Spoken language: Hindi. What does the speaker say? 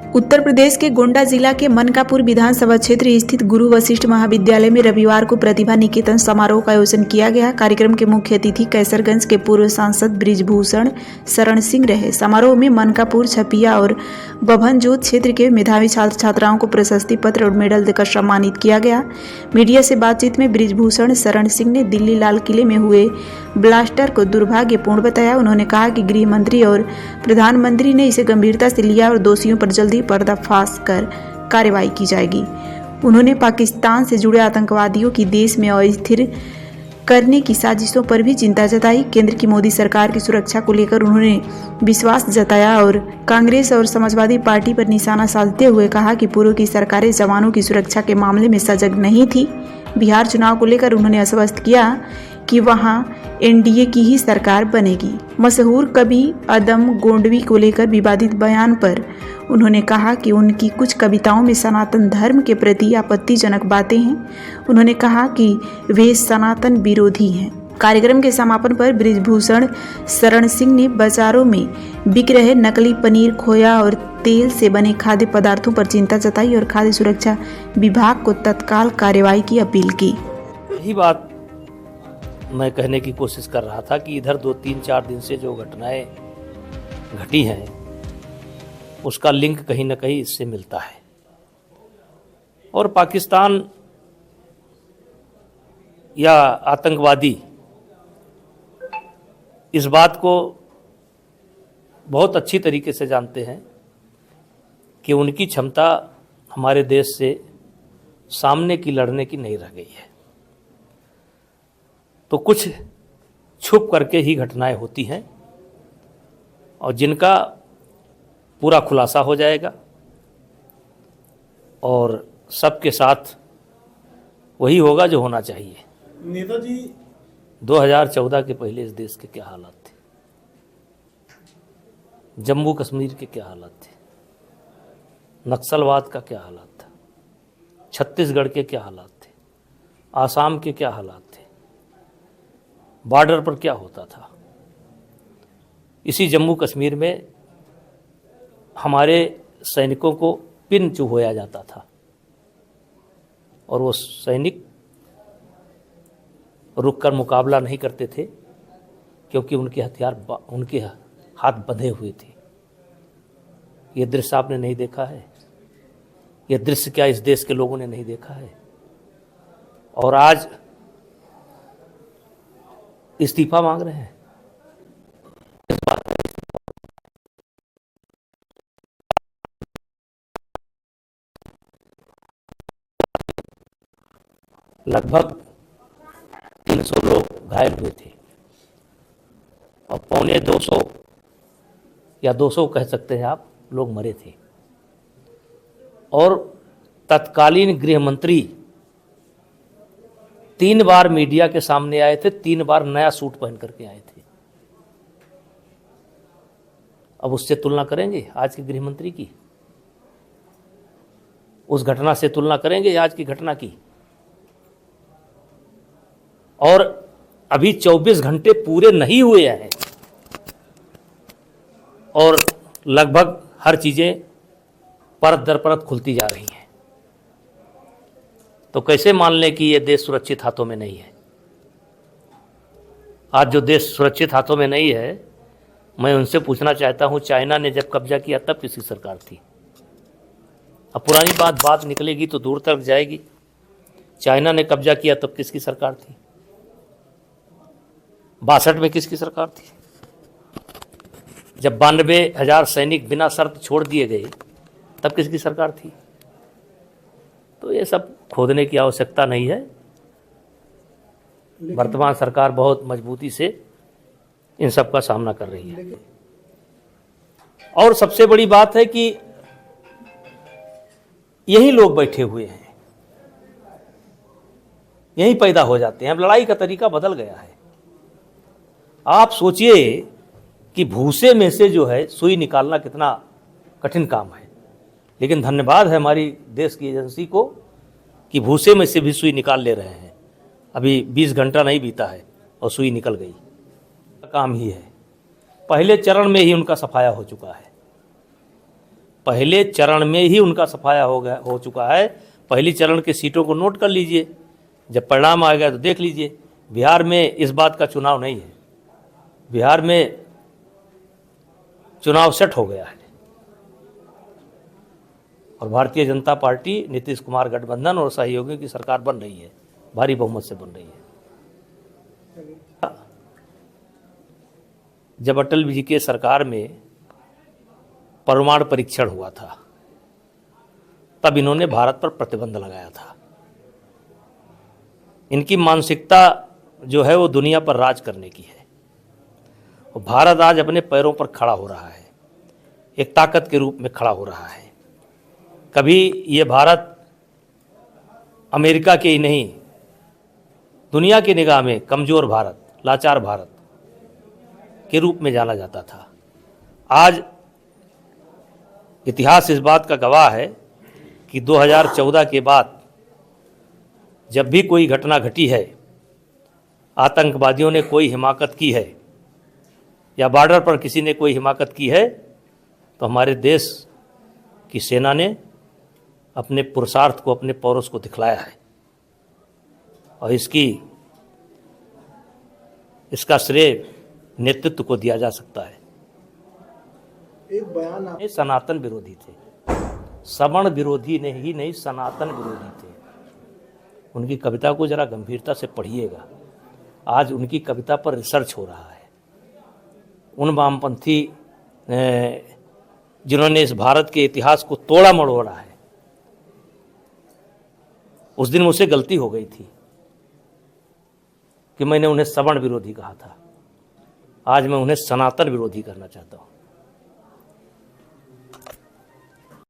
उत्तर प्रदेश के गोंडा जिला के मनकापुर विधानसभा क्षेत्र स्थित गुरु वशिष्ठ महाविद्यालय में रविवार को प्रतिभा निकेतन समारोह का आयोजन किया गया। कार्यक्रम के मुख्य अतिथि कैसरगंज के पूर्व सांसद बृजभूषण शरण सिंह रहे। समारोह में मनकापुर, छपिया और बभनजोत क्षेत्र के मेधावी छात्र छात्राओं को प्रशस्ति पत्र और मेडल देकर सम्मानित किया गया। मीडिया से बातचीत में बृजभूषण शरण सिंह ने दिल्ली लाल किले में हुए ब्लास्टर को दुर्भाग्यपूर्ण बताया। उन्होंने कहा कि गृह मंत्री और प्रधानमंत्री ने इसे गंभीरता से लिया और दोषियों पर जल्दी पर्दाफाश कर कार्रवाई की जाएगी। उन्होंने पाकिस्तान से जुड़े आतंकवादियों की देश में अस्थिर करने की साजिशों पर भी चिंता जताई। केंद्र की मोदी सरकार की सुरक्षा को लेकर उन्होंने विश्वास जताया और कांग्रेस और समाजवादी पार्टी पर निशाना साधते हुए कहा कि पूर्व की सरकारें जवानों की सुरक्षा के मामले में सजग नहीं थी। बिहार चुनाव को लेकर उन्होंने आश्वस्त किया कि वहां एनडीए की ही सरकार बनेगी। मशहूर कवि अदम गोंडवी को लेकर विवादित बयान पर उन्होंने कहा कि उनकी कुछ कविताओं में सनातन धर्म के प्रति आपत्तिजनक बातें हैं। उन्होंने कहा कि वे सनातन विरोधी हैं। कार्यक्रम के समापन पर बृजभूषण शरण सिंह ने बाजारों में बिक रहे नकली पनीर, खोया और तेल से बने खाद्य पदार्थों पर चिंता जताई और खाद्य सुरक्षा विभाग को तत्काल कार्रवाई की अपील की। यही बात मैं कहने की कोशिश कर रहा था कि इधर 2-3-4 दिन से जो घटनाएं घटी हैं उसका लिंक कहीं ना कहीं इससे मिलता है। और पाकिस्तान या आतंकवादी इस बात को बहुत अच्छी तरीके से जानते हैं कि उनकी क्षमता हमारे देश से सामने की लड़ने की नहीं रह गई है। तो कुछ छुप करके ही घटनाएं होती हैं और जिनका पूरा खुलासा हो जाएगा और सबके साथ वही होगा जो होना चाहिए। नेताजी 2014 के पहले इस देश के क्या हालात थे, जम्मू कश्मीर के क्या हालात थे, नक्सलवाद का क्या हालात था, छत्तीसगढ़ के क्या हालात थे, आसाम के क्या हालात थे, बॉर्डर पर क्या होता था। इसी जम्मू कश्मीर में हमारे सैनिकों को पिन चुभोया जाता था और वो सैनिक रुककर मुकाबला नहीं करते थे क्योंकि उनके हाथ बंधे हुए थे। ये दृश्य आपने नहीं देखा है? ये दृश्य क्या इस देश के लोगों ने नहीं देखा है? और आज इस्तीफा मांग रहे हैं। लगभग 300 लोग घायल हुए थे और 250 या 200 कह सकते हैं आप लोग मरे थे। और तत्कालीन गृह मंत्री 3 बार मीडिया के सामने आए थे, 3 बार नया सूट पहन करके आए थे। अब उससे तुलना करेंगे आज के गृह मंत्री की? उस घटना से तुलना करेंगे आज की घटना की? और अभी 24 घंटे पूरे नहीं हुए हैं और लगभग हर चीजें परत दर परत खुलती जा रही हैं। तो कैसे मान लें कि ये देश सुरक्षित हाथों में नहीं है? आज जो देश सुरक्षित हाथों में नहीं है, मैं उनसे पूछना चाहता हूं, चाइना ने जब कब्जा किया तब किसकी सरकार थी? अब पुरानी बात निकलेगी तो दूर तक जाएगी। चाइना ने कब्जा किया तब किसकी सरकार थी? 62 में किसकी सरकार थी? जब 92,000 सैनिक बिना शर्त छोड़ दिए गए तब किसकी सरकार थी? तो ये सब खोदने की आवश्यकता नहीं है। वर्तमान सरकार बहुत मजबूती से इन सब का सामना कर रही है। और सबसे बड़ी बात है कि यही लोग बैठे हुए हैं, यही पैदा हो जाते हैं। अब लड़ाई का तरीका बदल गया है। आप सोचिए कि भूसे में से जो है सुई निकालना कितना कठिन काम है, लेकिन धन्यवाद है हमारी देश की एजेंसी को कि भूसे में से भी सुई निकाल ले रहे हैं। अभी 20 घंटा नहीं बीता है और सुई निकल गई। काम ही है, पहले चरण में ही उनका सफाया हो चुका है। पहले चरण में ही उनका सफाया हो चुका है। पहली चरण के सीटों को नोट कर लीजिए, जब परिणाम आएगा तो देख लीजिए। बिहार में इस बात का चुनाव नहीं है, बिहार में चुनाव सेट हो गया है और भारतीय जनता पार्टी नीतीश कुमार गठबंधन और सहयोगियों की सरकार बन रही है, भारी बहुमत से बन रही है। जब अटल जी के सरकार में परमाणु परीक्षण हुआ था तब इन्होंने भारत पर प्रतिबंध लगाया था। इनकी मानसिकता जो है वो दुनिया पर राज करने की है और भारत आज अपने पैरों पर खड़ा हो रहा है, एक ताकत के रूप में खड़ा हो रहा है। कभी ये भारत अमेरिका के ही नहीं, दुनिया की निगाह में कमज़ोर भारत, लाचार भारत के रूप में जाना जाता था। आज इतिहास इस बात का गवाह है कि 2014 के बाद जब भी कोई घटना घटी है, आतंकवादियों ने कोई हिमाकत की है या बॉर्डर पर किसी ने कोई हिमाकत की है, तो हमारे देश की सेना ने अपने पुरुषार्थ को, अपने पौरुष को दिखलाया है और इसका श्रेय नेतृत्व को दिया जा सकता है। एक बयान ये सनातन विरोधी थे, सवर्ण विरोधी नहीं, सनातन विरोधी थे। उनकी कविता को जरा गंभीरता से पढ़िएगा। आज उनकी कविता पर रिसर्च हो रहा है। उन वामपंथी जिन्होंने इस भारत के इतिहास को तोड़ा मरोड़ा है, उस दिन मुझसे गलती हो गई थी कि मैंने उन्हें सवर्ण विरोधी कहा था। आज मैं उन्हें सनातन विरोधी करना चाहता हूँ।